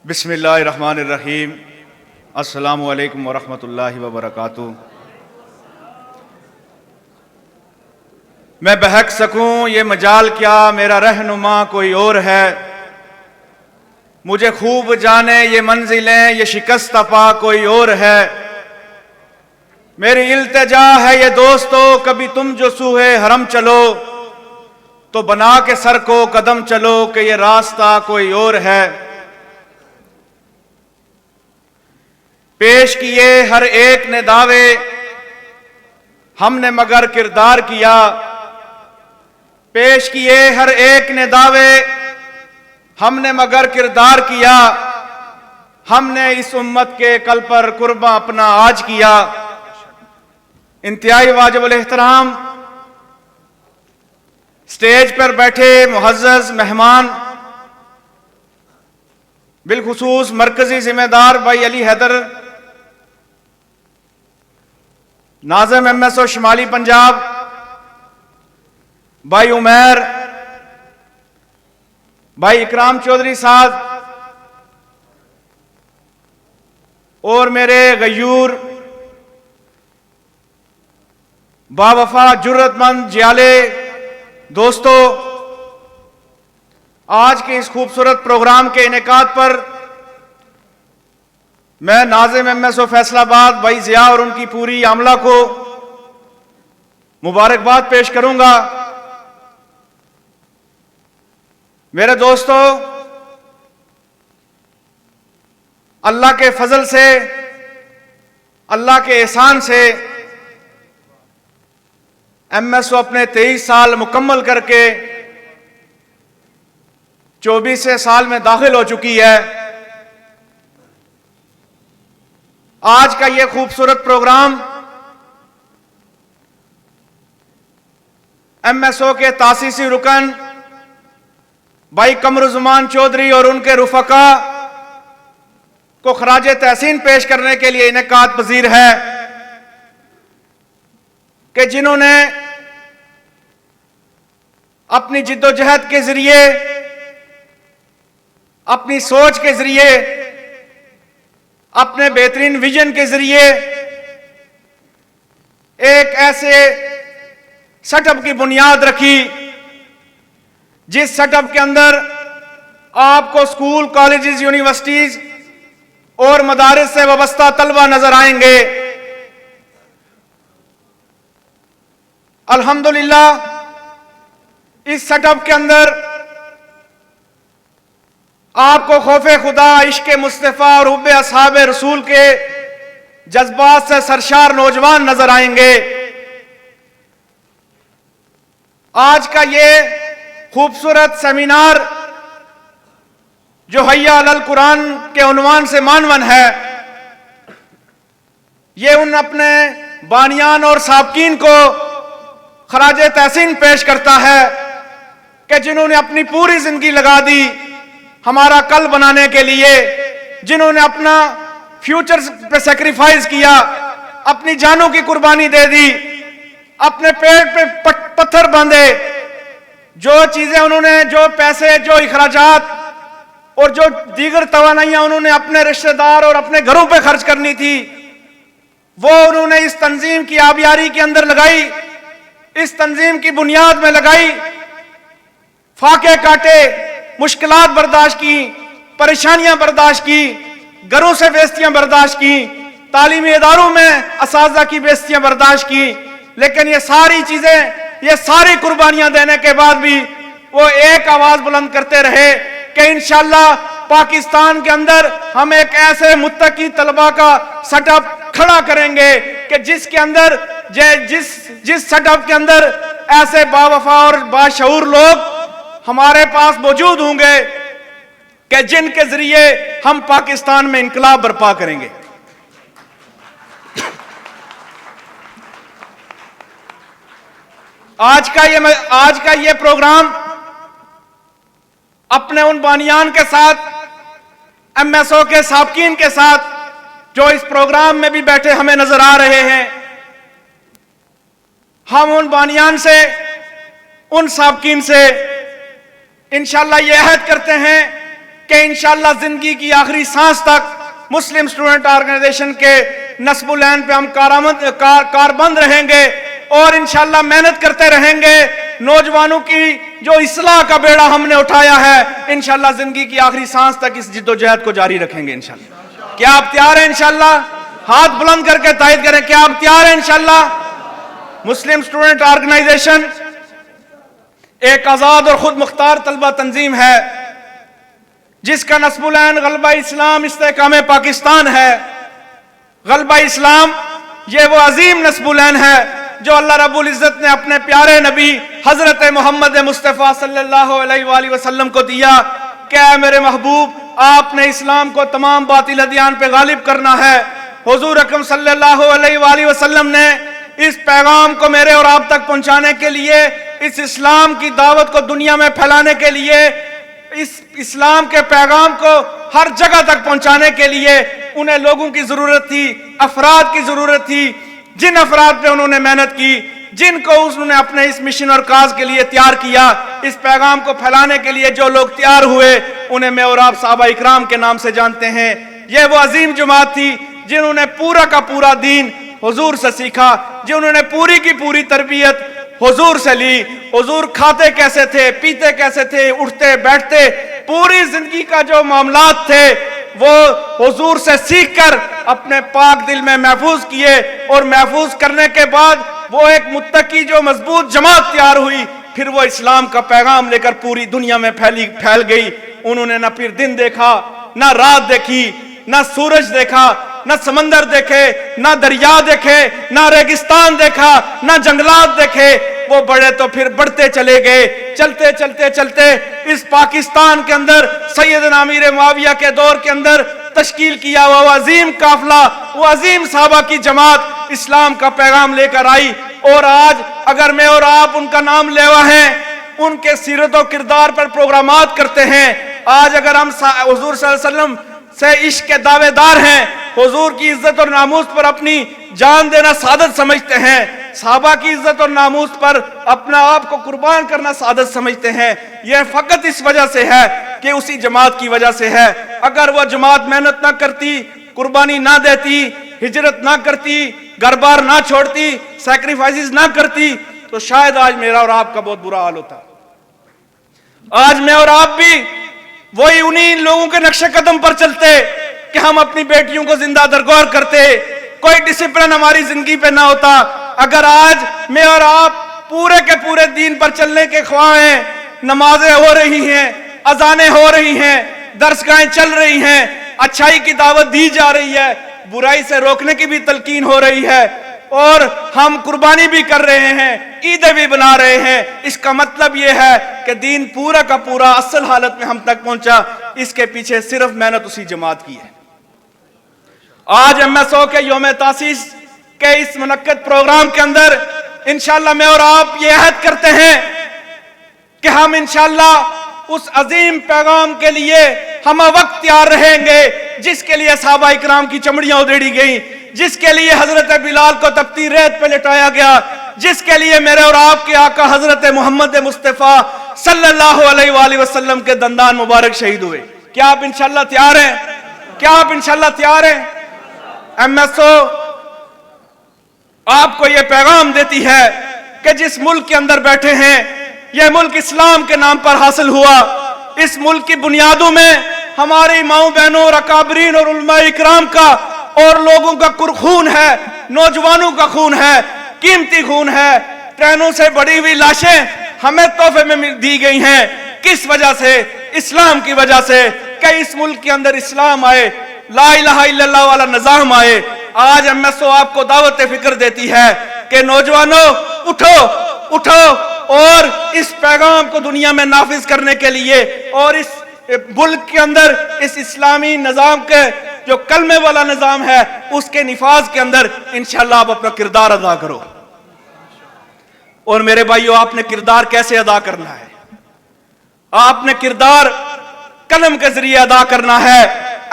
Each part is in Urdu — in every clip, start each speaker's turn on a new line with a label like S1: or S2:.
S1: بسم اللہ الرحمن الرحیم۔ السلام علیکم ورحمۃ اللہ وبرکاتہ۔ میں بہک سکوں یہ مجال کیا، میرا رہنما کوئی اور ہے، مجھے خوب جانے یہ منزلیں، یہ شکست پا کوئی اور ہے۔ میری التجا ہے یہ دوستو، کبھی تم جو سوئے حرم چلو تو بنا کے سر کو قدم چلو کہ یہ راستہ کوئی اور ہے۔ پیش کیے ہر ایک نے دعوے، ہم نے مگر کردار کیا۔ پیش کیے ہر ایک نے دعوے، ہم نے مگر کردار کیا۔ ہم نے اس امت کے کل پر قرباں اپنا آج کیا۔ انتہائی واجب الاحترام سٹیج پر بیٹھے معزز مہمان، بالخصوص مرکزی ذمہ دار بھائی علی حیدر، ناظم ایم ایس او شمالی پنجاب بھائی عمیر، بھائی اکرام چودھری صاحب، اور میرے غیور باوفا جرت مند جیالے دوستو، آج کے اس خوبصورت پروگرام کے انعقاد پر میں ناظم ایم ایس او فیصلہ آباد بھائی ضیاء اور ان کی پوری عملہ کو مبارکباد پیش کروں گا۔ میرے دوستو، اللہ کے فضل سے، اللہ کے احسان سے ایم ایس او اپنے 23 سال مکمل کر کے 24 سال میں داخل ہو چکی ہے۔ آج کا یہ خوبصورت پروگرام ایم ایس او کے تاسیسی رکن بھائی قمرالزمان چودھری اور ان کے رفقا کو خراج تحسین پیش کرنے کے لیے انعقاد پذیر ہے کہ جنہوں نے اپنی جد و جہد کے ذریعے، اپنی سوچ کے ذریعے، اپنے بہترین ویژن کے ذریعے ایک ایسے سیٹ اپ کی بنیاد رکھی جس سیٹ اپ کے اندر آپ کو اسکول، کالجز، یونیورسٹیز اور مدارس سے وابستہ طلبہ نظر آئیں گے۔ الحمدللہ اس سیٹ اپ کے اندر آپ کو خوف خدا، عشق مصطفیٰ اور حب اصحاب رسول کے جذبات سے سرشار نوجوان نظر آئیں گے۔ آج کا یہ خوبصورت سیمینار جو حی علی القرآن کے عنوان سے معنون ہے، یہ ان اپنے بانیان اور سابقین کو خراج تحسین پیش کرتا ہے کہ جنہوں نے اپنی پوری زندگی لگا دی ہمارا کل بنانے کے لیے، جنہوں نے اپنا فیوچر پہ سیکریفائز کیا، اپنی جانوں کی قربانی دے دی، اپنے پیٹ پہ پتھر باندھے، جو چیزیں انہوں نے، جو پیسے، جو اخراجات اور جو دیگر توانائیاں انہوں نے اپنے رشتہ دار اور اپنے گھروں پہ خرچ کرنی تھی، وہ انہوں نے اس تنظیم کی آبیاری کے اندر لگائی، اس تنظیم کی بنیاد میں لگائی، فاقے کاٹے، مشکلات برداشت کی، پریشانیاں برداشت کی، گھروں سے بےعزتیاں برداشت کی، تعلیمی اداروں میں اساتذہ کی بےعزتیاں برداشت کی، لیکن یہ ساری چیزیں، یہ ساری قربانیاں دینے کے بعد بھی وہ ایک آواز بلند کرتے رہے کہ انشاءاللہ پاکستان کے اندر ہم ایک ایسے متقی طلبہ کا سیٹ اپ کھڑا کریں گے کہ جس کے اندر جس سیٹ اپ کے اندر ایسے باوفا اور باشعور لوگ ہمارے پاس موجود ہوں گے کہ جن کے ذریعے ہم پاکستان میں انقلاب برپا کریں گے۔ آج کا یہ پروگرام اپنے ان بانیان کے ساتھ، ایم ایس او کے سابقین کے ساتھ جو اس پروگرام میں بھی بیٹھے ہمیں نظر آ رہے ہیں، ہم ان بانیان سے، ان سابقین سے انشاءاللہ یہ عہد کرتے ہیں کہ انشاءاللہ زندگی کی آخری سانس تک مسلم اسٹوڈنٹ آرگنائزیشن کے نصب العین پہ ہم کاربند رہیں گے اور انشاءاللہ محنت کرتے رہیں گے. نوجوانوں کی جو اصلاح کا بیڑا ہم نے اٹھایا ہے انشاءاللہ زندگی کی آخری سانس تک اس جد و جہد کو جاری رکھیں گے انشاءاللہ. کیا آپ تیار ہیں انشاءاللہ؟ ہاتھ بلند کر کے تائید کریں. کیا آپ تیار ہیں انشاءاللہ؟ مسلم اسٹوڈنٹ آرگنائزیشن ایک آزاد اور خود مختار طلبہ تنظیم ہے جس کا نصب العین غلبہ اسلام استحکام پاکستان ہے. غلبہ اسلام یہ وہ عظیم نصب العین ہے جو اللہ رب العزت نے اپنے پیارے نبی حضرت محمد مصطفیٰ صلی اللہ علیہ وآلہ وسلم کو دیا کہ اے میرے محبوب آپ نے اسلام کو تمام باطل ادیان پہ غالب کرنا ہے. حضور اکرم صلی اللہ علیہ وآلہ وسلم نے اس پیغام کو میرے اور آپ تک پہنچانے کے لیے، اس اسلام کی دعوت کو دنیا میں پھیلانے کے لیے، اس اسلام کے پیغام کو ہر جگہ تک پہنچانے کے لیے انہیں لوگوں کی ضرورت تھی، افراد کی ضرورت تھی. جن افراد پہ انہوں نے محنت کی، جن کو انہوں نے اپنے اس مشن اور کاز کے لیے تیار کیا، اس پیغام کو پھیلانے کے لیے جو لوگ تیار ہوئے انہیں میں اور آپ صحابہ اکرام کے نام سے جانتے ہیں. یہ وہ عظیم جماعت تھی جنہوں نے پورا کا پورا دین حضور سے سیکھا، جنہوں نے پوری کی پوری تربیت حضور سے لی. حضور کھاتے کیسے تھے، پیتے کیسے تھے، اٹھتے بیٹھتے، پوری زندگی کا جو معاملات تھے وہ حضور سے سیکھ کر اپنے پاک دل میں محفوظ کیے، اور محفوظ کرنے کے بعد وہ ایک متقی جو مضبوط جماعت تیار ہوئی، پھر وہ اسلام کا پیغام لے کر پوری دنیا میں پھیل گئی. انہوں نے نہ پھر دن دیکھا، نہ رات دیکھی، نہ سورج دیکھا، نہ سمندر دیکھے، نہ دریا دیکھے، نہ ریگستان دیکھا، نہ جنگلات دیکھے. وہ بڑھے تو پھر بڑھتے چلے گئے. چلتے چلتے چلتے اس پاکستان کے اندر سیدنا امیر معاویہ کے دور کے اندر تشکیل کیا ہوا وہ عظیم قافلہ، وہ عظیم صحابہ کی جماعت اسلام کا پیغام لے کر آئی. اور آج اگر میں اور آپ ان کا نام لیوا ہیں، ان کے سیرت و کردار پر پروگرامات کرتے ہیں، آج اگر ہم حضور صلی اللہ علیہ وسلم سے عشق کے دعوے دار ہیں، حضور کی عزت اور ناموس پر اپنی جان دینا سعادت سمجھتے ہیں، صحابہ کی عزت اور ناموس پر اپنا آپ کو قربان کرنا سعادت سمجھتے ہیں، یہ فقط اس وجہ سے ہے کہ اسی جماعت کی وجہ سے ہے. اگر وہ جماعت محنت نہ کرتی، قربانی نہ دیتی، ہجرت نہ کرتی، گھر بار نہ چھوڑتی، سیکریفائسز نہ کرتی، تو شاید آج میرا اور آپ کا بہت برا حال ہوتا. آج میں اور آپ بھی وہی انہی لوگوں کے نقش قدم پر چلتے کہ ہم اپنی بیٹیوں کو زندہ درگور کرتے، کوئی ڈسپلن ہماری زندگی پہ نہ ہوتا. اگر آج میں اور آپ پورے کے پورے دین پر چلنے کے خواہاں ہیں، نمازیں ہو رہی ہیں، اذانیں ہو رہی ہیں، درسگاہیں چل رہی ہیں، اچھائی کی دعوت دی جا رہی ہے، برائی سے روکنے کی بھی تلقین ہو رہی ہے، اور ہم قربانی بھی کر رہے ہیں، عیدیں بھی بنا رہے ہیں، اس کا مطلب یہ ہے کہ دین پورا کا پورا اصل حالت میں ہم تک پہنچا. اس کے پیچھے صرف محنت اسی جماعت کی ہے. آج MSO کے یوم تاسیس کے اس منعقد پروگرام کے اندر انشاءاللہ میں اور آپ یہ عہد کرتے ہیں کہ ہم انشاءاللہ اس عظیم پیغام کے لیے ہم وقت تیار رہیں گے جس کے لیے صحابہ اکرام کی چمڑیاں ادھیڑی گئیں، جس کے لیے حضرت بلال کو تپتی ریت پہ لٹایا گیا، جس کے لیے میرے اور آپ کے آقا حضرت محمد مصطفیٰ صلی اللہ علیہ وآلہ وسلم کے دندان مبارک شہید ہوئے. کیا آپ انشاءاللہ تیار ہیں؟ کیا آپ انشاءاللہ تیار ہیں؟ MSO آپ کو یہ پیغام دیتی ہے کہ جس ملک کے اندر بیٹھے ہیں، یہ ملک اسلام کے نام پر حاصل ہوا. اس ملک کی بنیادوں میں ہماری ماؤں بہنوں اور اکابرین اور علماء اکرام کا اور لوگوں کا خون ہے، نوجوانوں کا خون ہے، قیمتی خون ہے. ٹرینوں سے بڑی ہوئی لاشیں ہمیں تحفے میں دی گئی ہیں. کس وجہ سے؟ اسلام کی وجہ سے کہ اس ملک کے اندر اسلام آئے، لا الہ الا اللہ والا نظام آئے. آج MSO آپ کو دعوت فکر دیتی ہے کہ نوجوانوں اٹھو اٹھو اور اس پیغام کو دنیا میں نافذ کرنے کے لیے اور اس ملک کے اندر اس اسلامی نظام کے جو کلمے والا نظام ہے اس کے نفاذ کے اندر انشاءاللہ آپ اپنا کردار ادا کرو. اور میرے بھائیو، آپ نے کردار کیسے ادا کرنا ہے؟ آپ نے کردار قلم کے ذریعے ادا کرنا ہے.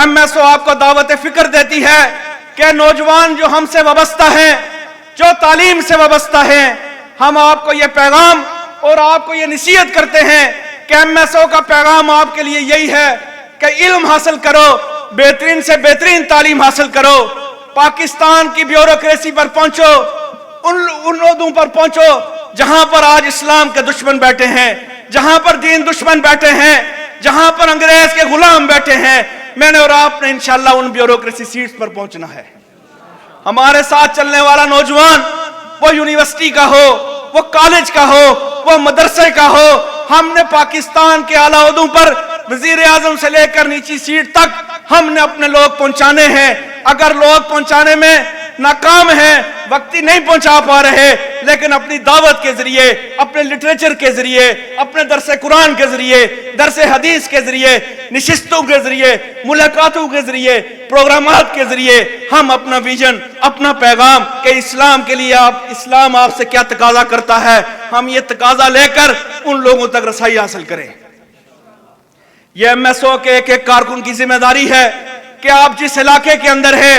S1: MSO آپ کو دعوت فکر دیتی ہے کہ نوجوان جو ہم سے وابستہ ہیں، جو تعلیم سے وابستہ ہیں، ہم آپ کو یہ پیغام اور آپ کو یہ نصیحت کرتے ہیں کہ MSO کا پیغام آپ کے لیے یہی ہے کہ علم حاصل کرو, بہترین سے بہترین تعلیم حاصل کرو, پاکستان کی بیوروکریسی پر پہنچو, ان عہدوں پر پہنچو جہاں پر آج اسلام کے دشمن بیٹھے ہیں, جہاں پر دین دشمن بیٹھے ہیں, جہاں پر انگریز کے غلام بیٹھے ہیں. میں نے اور آپ نے انشاءاللہ ان بیوروکریسی سیٹس پر پہنچنا ہے. ہمارے ساتھ چلنے والا نوجوان, وہ یونیورسٹی کا ہو, وہ کالج کا ہو, وہ مدرسے کا ہو, ہم نے پاکستان کے اعلیٰ عہدوں پر وزیر اعظم سے لے کر نیچی سیٹ تک ہم نے اپنے لوگ پہنچانے ہیں. اگر لوگ پہنچانے میں ناکام ہیں, وقتی نہیں پہنچا پا رہے, لیکن اپنی دعوت کے ذریعے, اپنے لٹریچر کے ذریعے, اپنے درس قرآن کے ذریعے, درس حدیث کے ذریعے, نشستوں کے ذریعے, ملاقاتوں کے ذریعے, پروگرامات کے ذریعے ہم اپنا ویژن, اپنا پیغام کہ اسلام کے لیے اسلام آپ سے کیا تقاضا کرتا ہے, ہم یہ تقاضا لے کر ان لوگوں تک رسائی حاصل کریں. یہ MSO کے ایک ایک کارکن کی ذمہ داری ہے کہ آپ جس علاقے کے اندر ہے,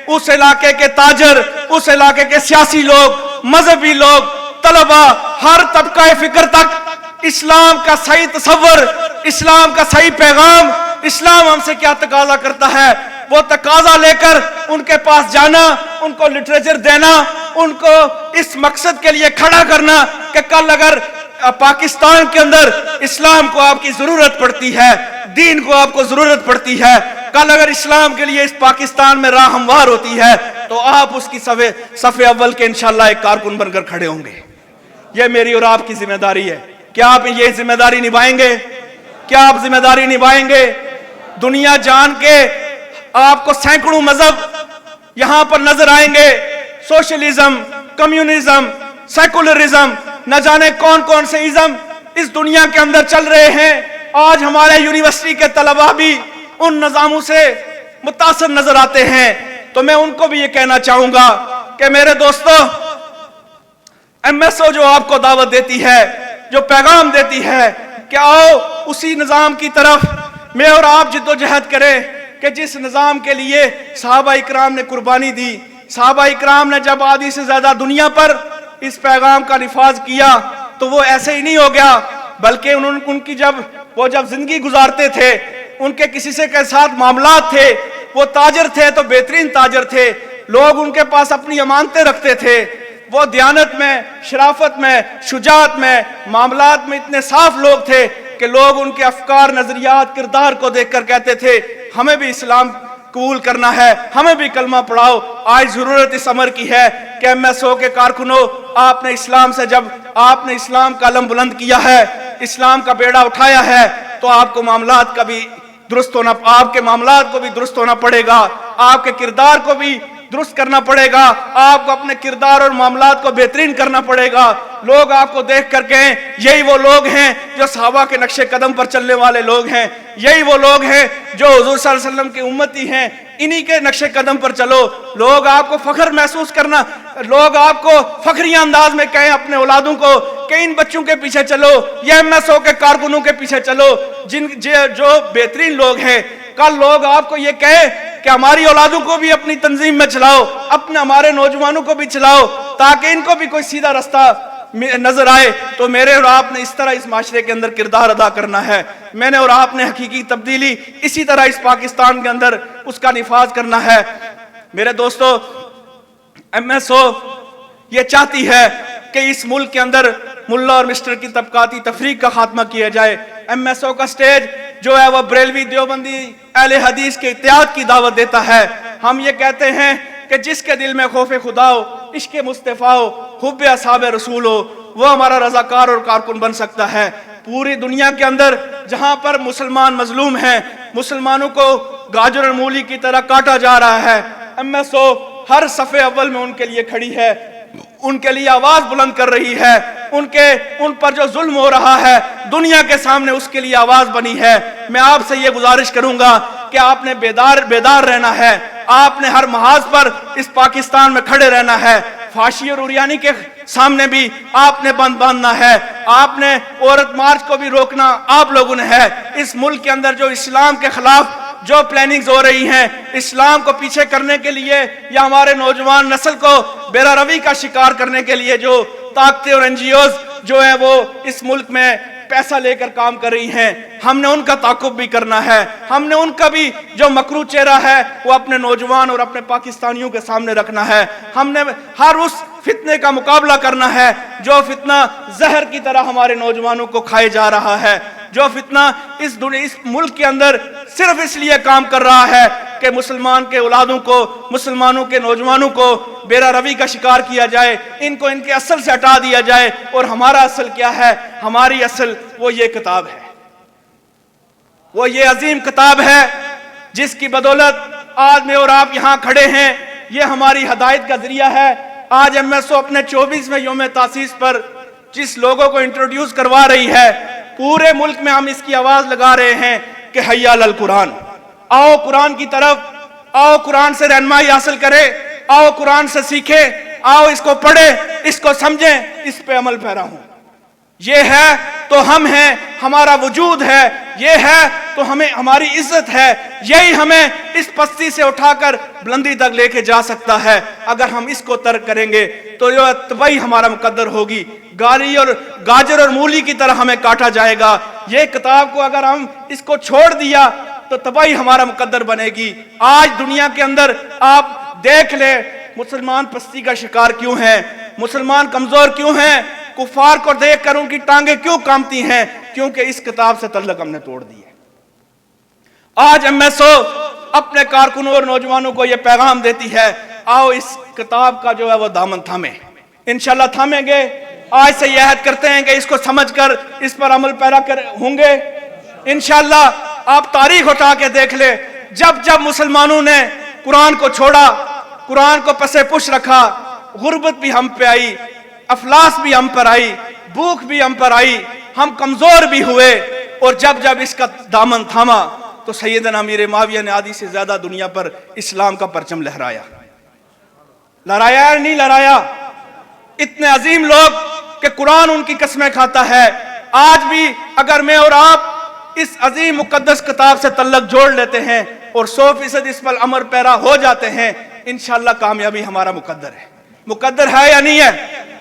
S1: اس علاقے کے تاجر, اس علاقے کے سیاسی لوگ, مذہبی لوگ, طلبہ, ہر طبقہ فکر تک اسلام کا صحیح تصور, اسلام کا صحیح پیغام, اسلام ہم سے کیا تقاضا کرتا ہے, وہ تقاضا لے کر ان کے پاس جانا, ان کو لٹریچر دینا, ان کو اس مقصد کے لیے کھڑا کرنا کہ کل اگر پاکستان کے اندر اسلام کو آپ کی ضرورت پڑتی ہے, دین کو آپ کو ضرورت پڑتی ہے, کل اگر اسلام کے لیے اس پاکستان میں راہ ہموار ہوتی ہے, تو آپ اس کی صف اول کے انشاءاللہ ایک کارکن بن کر کھڑے ہوں گے. یہ میری اور آپ کی ذمہ داری ہے. کیا آپ یہ ذمہ داری نبھائیں گے؟ کیا آپ ذمہ داری نبھائیں گے؟ دنیا جان کے آپ کو سینکڑوں مذہب یہاں پر نظر آئیں گے, سوشلزم, کمیونزم, سیکولرزم, نہ جانے کون کون سے ازم اس دنیا کے اندر چل رہے ہیں. آج ہمارے یونیورسٹی کے طلباء بھی ان نظاموں سے متاثر نظر آتے ہیں. تو میں ان کو بھی یہ کہنا چاہوں گا کہ میرے دوستو, MSO جو آپ کو دعوت دیتی ہے, جو پیغام دیتی ہے کہ آؤ اسی نظام کی طرف میں اور آپ جد و جہد کریں کہ جس نظام کے لیے صحابہ اکرام نے قربانی دی. صحابہ اکرام نے جب آدھی سے زیادہ دنیا پر اس پیغام کا نفاذ کیا تو وہ ایسے ہی نہیں ہو گیا, بلکہ ان کی جب زندگی گزارتے تھے, ان کے کسی سے کے ساتھ معاملات تھے, وہ تاجر تھے تو بہترین تاجر تھے, لوگ ان کے پاس اپنی امانتیں رکھتے تھے, وہ دیانت میں, شرافت میں, شجاعت میں, معاملات میں اتنے صاف لوگ تھے کہ لوگ ان کے افکار, نظریات, کردار کو دیکھ کر کہتے تھے ہمیں بھی اسلام قبول کرنا ہے, ہمیں بھی کلمہ پڑھاؤ. آج ضرورت اس امر کی ہے کہ MSO کے کارکنوں, آپ نے اسلام سے جب آپ نے اسلام کا علم بلند کیا ہے, اسلام کا بیڑا اٹھایا ہے, تو آپ کو معاملات کا بھی درست ہونا, آپ کے معاملات کو بھی درست ہونا پڑے گا, آپ کے کردار کو بھی درست کرنا پڑے گا, آپ کو اپنے کردار اور معاملات کو بہترین کرنا پڑے گا. لوگ آپ کو دیکھ کر کہیں یہی وہ لوگ ہیں جو صحابہ کے نقش قدم پر چلنے والے لوگ ہیں, یہی وہ لوگ ہیں جو حضور صلی اللہ علیہ وسلم کی امتی ہیں, انہی کے نقش قدم پر چلو. لوگ آپ کو فخر محسوس کرنا, لوگ آپ کو فخریہ انداز میں کہیں اپنے اولادوں کو کہ ان بچوں کے پیچھے چلو, یہ MSO کے کارکنوں کے پیچھے چلو جو بہترین لوگ ہیں. کل لوگ آپ کو یہ کہیں کہ ہماری اولادوں کو بھی اپنی تنظیم میں چلاؤ, ہمارے نوجوانوں کو بھی چلاؤ, تاکہ ان کو بھی کوئی سیدھا رستہ نظر آئے. تو میرے اور آپ نے اس طرح اس معاشرے کے اندر کردار ادا کرنا ہے. میں نے اور آپ نے حقیقی تبدیلی اسی طرح اس پاکستان کے اندر اس کا نفاذ کرنا ہے. میرے دوستو, MSO یہ چاہتی ہے کہ اس ملک کے اندر ملا اور مسٹر کی طبقاتی تفریق کا خاتمہ کیا جائے. MSO کا سٹیج جو ہے وہ بریلوی, دیوبندی, اہل حدیث کے اتحاد کی دعوت دیتا ہے. ہم یہ کہتے ہیں کہ جس کے دل میں خوف خدا ہو, عشق مصطفیٰ ہو, حب اصحاب رسول ہو, وہ ہمارا رضاکار اور کارکن بن سکتا ہے. پوری دنیا کے اندر جہاں پر مسلمان مظلوم ہیں, مسلمانوں کو گاجر اور مولی کی طرح کاٹا جا رہا ہے, MSO ہر صفحے اول میں ان کے لیے کھڑی ہے, ان کے لیے آواز بلند کر رہی ہے. ان پر جو ظلم ہو رہا ہے دنیا کے سامنے اس کے لیے آواز بنی ہے. میں آپ سے یہ گزارش کروں گا کہ آپ نے بیدار رہنا ہے, آپ نے ہر محاذ پر اس پاکستان میں کھڑے رہنا ہے. فاشی اور اوریانی کے سامنے بھی آپ نے بند باندھنا ہے, آپ نے عورت مارچ کو بھی روکنا آپ لوگوں نے ہے. اس ملک کے اندر جو اسلام کے خلاف جو پلاننگز ہو رہی ہیں, اسلام کو پیچھے کرنے کے لیے یا ہمارے نوجوان نسل کو بیرا روی کا شکار کرنے کے لیے جو طاقتیں اور NGOs جو ہیں وہ اس ملک میں پیسہ لے کر کام کر رہی ہیں، ہم نے ان کا تعاقب بھی کرنا ہے، ہم نے ان کا بھی جو مکروہ چہرہ ہے وہ اپنے نوجوان اور اپنے پاکستانیوں کے سامنے رکھنا ہے، ہم نے ہر اس فتنے کا مقابلہ کرنا ہے جو فتنہ زہر کی طرح ہمارے نوجوانوں کو کھائے جا رہا ہے، جو فتنہ اس ملک کے اندر صرف اس لیے کام کر رہا ہے کہ مسلمان کے اولادوں کو، مسلمانوں کے نوجوانوں کو بیرا روی کا شکار کیا جائے، ان کو ان کے اصل سے ہٹا دیا جائے۔ اور ہمارا اصل کیا ہے؟ ہماری اصل وہ یہ کتاب ہے، وہ یہ عظیم کتاب ہے جس کی بدولت آج میں اور آپ یہاں کھڑے ہیں، یہ ہماری ہدایت کا ذریعہ ہے۔ آج MSO اپنے 24ویں یوم تاسیس پر جس لوگوں کو انٹروڈیوس کروا رہی ہے، پورے ملک میں ہم اس کی آواز لگا رہے ہیں کہ حی علی القرآن، آؤ قرآن کی طرف، آؤ قرآن سے رہنمائی حاصل کرے، آؤ قرآن سے سیکھے، آؤ اس کو پڑھے، اس کو سمجھیں، اس پہ عمل پیرا ہوں۔ یہ ہے تو ہم ہیں، ہمارا وجود ہے، یہ ہے تو ہماری عزت ہے، یہی ہمیں اس پستی سے اٹھا کر بلندی تک لے کے جا سکتا ہے۔ اگر ہم اس کو ترک کریں گے تو یہ تباہی ہمارا مقدر ہوگی، گاری اور گاجر اور مولی کی طرح ہمیں کاٹا جائے گا۔ یہ کتاب کو اگر ہم اس کو چھوڑ دیا تو تباہی ہمارا مقدر بنے گی۔ آج دنیا کے اندر آپ دیکھ لیں مسلمان پستی کا شکار کیوں ہیں، مسلمان کمزور کیوں ہیں، کفار کو دیکھ کر ان کی ٹانگیں کیوں کامتی ہیں؟ کیونکہ اس کتاب سے تعلق ہم نے توڑ دی ہے۔ آج MSO اپنے کارکنوں اور نوجوانوں کو یہ پیغام دیتی ہے، آؤ اس کتاب کا جو ہے وہ دامن تھامیں، انشاءاللہ تھامیں گے۔ آج سے یہ عہد کرتے ہیں کہ اس کو سمجھ کر اس پر عمل پیرا ہوں گے انشاءاللہ۔ آپ تاریخ اٹھا کے دیکھ لیں، جب جب مسلمانوں نے قرآن کو چھوڑا، قرآن کو پسے پش رکھا، غربت بھی ہم پہ آئی، افلاس بھی ہم پر آئی، بھوک بھی ہم پر آئی، ہم کمزور بھی ہوئے، اور جب جب اس کا دامن تھاما تو سیدنا امیر معاویہ نے آدھی سے زیادہ دنیا پر اسلام کا پرچم لہرایا۔ لہرایا یا نہیں لہرایا؟ اتنے عظیم لوگ کہ قرآن ان کی قسمیں کھاتا ہے۔ آج بھی اگر میں اور آپ اس عظیم مقدس کتاب سے تعلق جوڑ لیتے ہیں اور 100% اس پر عمل پیرا ہو جاتے ہیں، انشاءاللہ کامیابی ہمارا مقدر ہے۔ مقدر ہے یا نہیں ہے؟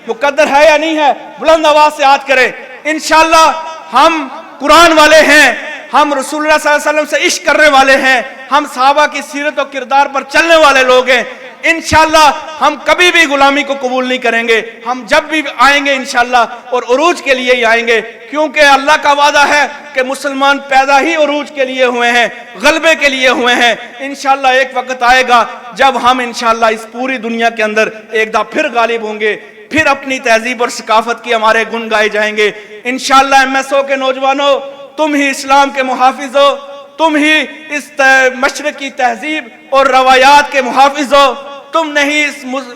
S1: مقدر ہے یا نہیں ہے؟ بلند آواز سے یاد کریں۔ انشاءاللہ ہم قرآن والے ہیں، ہم رسول اللہ صلی اللہ علیہ وسلم سے عشق کرنے والے ہیں، ہم صحابہ کی سیرت و کردار پر چلنے والے لوگ ہیں۔ انشاءاللہ ہم کبھی بھی غلامی کو قبول نہیں کریں گے، ہم جب بھی آئیں گے انشاءاللہ اور عروج کے لیے ہی آئیں گے، کیونکہ اللہ کا وعدہ ہے کہ مسلمان پیدا ہی عروج کے لیے ہوئے ہیں، غلبے کے لیے ہوئے ہیں۔ انشاءاللہ ایک وقت آئے گا جب ہم انشاءاللہ اس پوری دنیا کے اندر ایک دفعہ پھر غالب ہوں گے، پھر اپنی تہذیب اور ثقافت کی ہمارے گن گائے جائیں گے۔ انشاءاللہ MSO کے نوجوانوں، تم ہی اسلام کے محافظ ہو، تم ہی اس مشرق کی تہذیب اور روایات کے محافظ ہو، تم نے ہی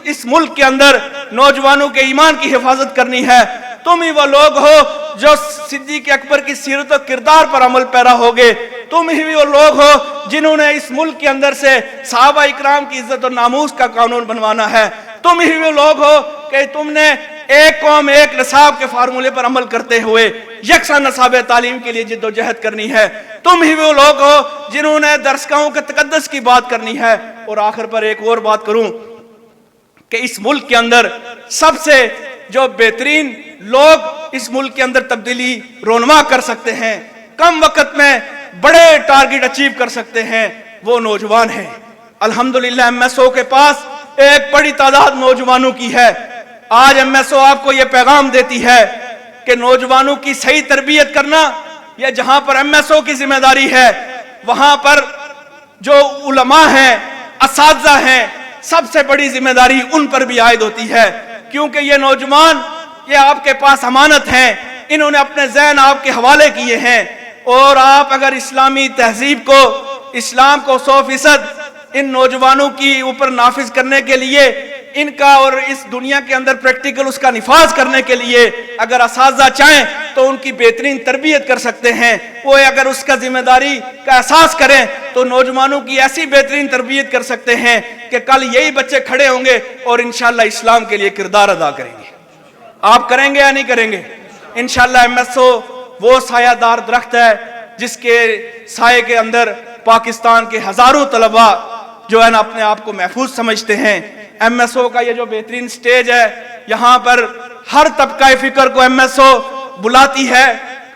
S1: اس ملک کے اندر نوجوانوں کے ایمان کی حفاظت کرنی ہے۔ تم ہی وہ لوگ ہو جو صدیق اکبر کی سیرت و کردار پر عمل پیرا ہوگے، تم ہی وہ لوگ ہو جنہوں نے اس ملک کے اندر سے صحابہ اکرام کی عزت و ناموس کا قانون بنوانا ہے، تم ہی وہ لوگ ہو کہ تم نے ایک قوم ایک نصاب کے فارمولے پر عمل کرتے ہوئے یکساں نصاب تعلیم کے لیے جد و جہد کرنی ہے، تم ہی وہ لوگ ہو جنہوں نے درسگاہوں کے تقدس کی بات کرنی ہے۔ اور آخر پر ایک اور بات کروں کہ اس ملک کے اندر سب سے جو بہترین لوگ اس ملک کے اندر تبدیلی رونما کر سکتے ہیں، کم وقت میں بڑے ٹارگٹ اچیو کر سکتے ہیں، وہ نوجوان ہیں۔ الحمدللہ MSO کے پاس ایک بڑی تعداد نوجوانوں کی ہے۔ آج MSO آپ کو یہ پیغام دیتی ہے کہ نوجوانوں کی صحیح تربیت کرنا یہ جہاں پر MSO کی ذمہ داری ہے، وہاں پر جو علماء ہیں، اساتذہ ہیں، سب سے بڑی ذمہ داری ان پر بھی عائد ہوتی ہے، کیونکہ یہ نوجوان یہ آپ کے پاس امانت ہیں، انہوں نے اپنے ذہن آپ کے حوالے کیے ہیں، اور آپ اگر اسلامی تہذیب کو، اسلام کو 100% ان نوجوانوں کی اوپر نافذ کرنے کے لیے، ان کا اور اس دنیا کے اندر پریکٹیکل اس کا نفاذ کرنے کے لیے اگر اساتذہ چاہیں تو ان کی بہترین تربیت کر سکتے ہیں۔ وہ اگر اس کا ذمہ داری کا احساس کریں تو نوجوانوں کی ایسی بہترین تربیت کر سکتے ہیں کہ کل یہی بچے کھڑے ہوں گے اور انشاءاللہ اسلام کے لیے کردار ادا کریں گے۔ آپ کریں گے یا نہیں کریں گے؟ انشاءاللہ MSO وہ سایہ دار درخت ہے جس کے سائے کے اندر پاکستان کے ہزاروں طلباء جو ہے نا اپنے آپ کو محفوظ سمجھتے ہیں۔ MSO کا یہ جو بہترین سٹیج ہے، یہاں پر ہر طبقہ فکر کو MSO بلاتی ہے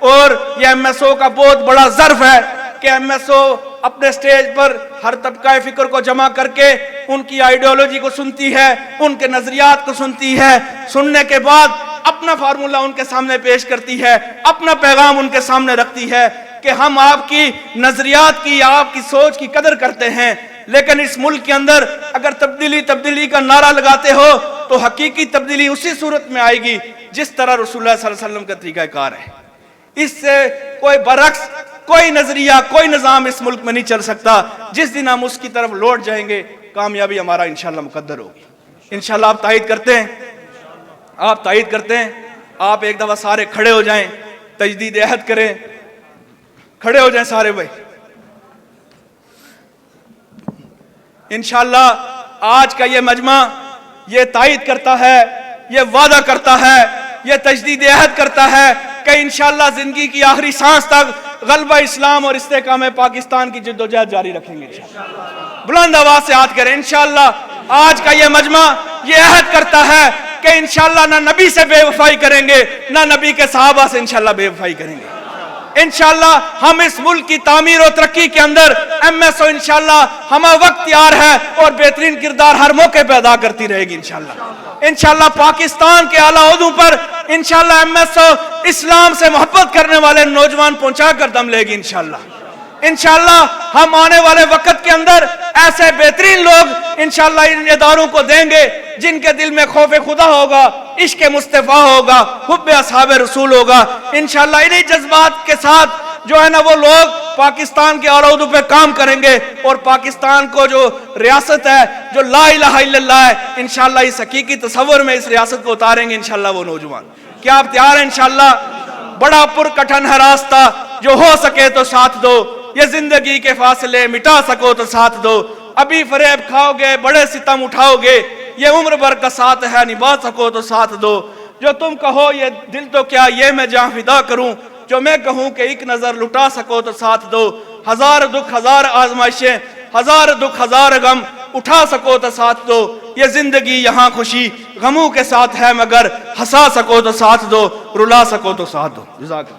S1: اور یہ MSO کا بہت بڑا ظرف ہے کہ MSO اپنے سٹیج پر ہر طبقہ فکر کو جمع کر کے ان کی آئیڈیالوجی کو سنتی ہے، ان کے نظریات کو سنتی ہے، سننے کے بعد اپنا فارمولہ ان کے سامنے پیش کرتی ہے، اپنا پیغام ان کے سامنے رکھتی ہے کہ ہم آپ کی نظریات کی، آپ کی سوچ کی قدر کرتے ہیں، لیکن اس ملک کے اندر اگر تبدیلی کا نعرہ لگاتے ہو تو حقیقی تبدیلی اسی صورت میں آئے گی جس طرح رسول اللہ صلی اللہ علیہ وسلم کا طریقہ کار ہے۔ اس سے کوئی برعکس کوئی نظریہ، کوئی نظام اس ملک میں نہیں چل سکتا۔ جس دن ہم اس کی طرف لوٹ جائیں گے کامیابی ہمارا انشاءاللہ مقدر ہوگی۔ انشاءاللہ آپ تائید کرتے ہیں؟ آپ تائید کرتے ہیں؟ آپ ایک دفعہ سارے کھڑے ہو جائیں، تجدید عہد کریں، کھڑے ہو جائیں سارے بھائی۔ انشاءاللہ آج کا یہ مجمع یہ تائید کرتا ہے، یہ وعدہ کرتا ہے، یہ تجدید عہد کرتا ہے کہ انشاءاللہ زندگی کی آخری سانس تک غلبہ اسلام اور استحکام پاکستان کی جدوجہد جاری رکھیں گے انشاءاللہ۔ بلند آواز سے عہد کریں انشاءاللہ۔ آج کا یہ مجمع یہ عہد کرتا ہے کہ انشاءاللہ نہ نبی سے بے وفائی کریں گے، نہ نبی کے صحابہ سے انشاءاللہ بے وفائی کریں گے۔ انشاءاللہ ہم اس ملک کی تعمیر و ترقی کے اندر MSO انشاءاللہ ہمہ وقت تیار ہے اور بہترین کردار ہر موقع پہ ادا کرتی رہے گی انشاءاللہ۔ انشاءاللہ پاکستان کے اعلیٰ عہدوں پر انشاءاللہ MSO اسلام سے محبت کرنے والے نوجوان پہنچا کر دم لے گی انشاءاللہ۔ انشاءاللہ ہم آنے والے وقت کے اندر ایسے بہترین لوگ انشاءاللہ ان اداروں کو دیں گے جن کے دل میں خوف خدا ہوگا، عشق مصطفیٰ ہوگا، حب اصحاب رسول ہوگا۔ انشاءاللہ انہی جذبات کے ساتھ جو ہے نا وہ لوگ پاکستان کے اعلیٰ عہدوں پہ کام کریں گے اور پاکستان کو جو ریاست ہے، جو لا الہ الا اللہ ہے، انشاءاللہ اس حقیقی تصور میں اس ریاست کو اتاریں گے انشاءاللہ وہ نوجوان۔ کیا آپ تیار ہیں انشاءاللہ؟ بڑا پرکٹھن ہے راستہ، جو ہو سکے تو ساتھ دو، یہ زندگی کے فاصلے مٹا سکو تو ساتھ دو۔ ابھی فریب کھاؤ گے، بڑے ستم اٹھاؤ گے، یہ عمر بھر کا ساتھ ہے، نبھا سکو تو ساتھ دو۔ جو تم کہو یہ دل تو کیا، یہ میں جاں فدا کروں، جو میں کہوں کہ ایک نظر لٹا سکو تو ساتھ دو۔ ہزار دکھ ہزار آزمائشیں، ہزار دکھ ہزار غم، اٹھا سکو تو ساتھ دو۔ یہ زندگی یہاں خوشی غموں کے ساتھ ہے، مگر ہنسا سکو تو ساتھ دو، رلا سکو تو ساتھ دو۔ جزاک اللہ۔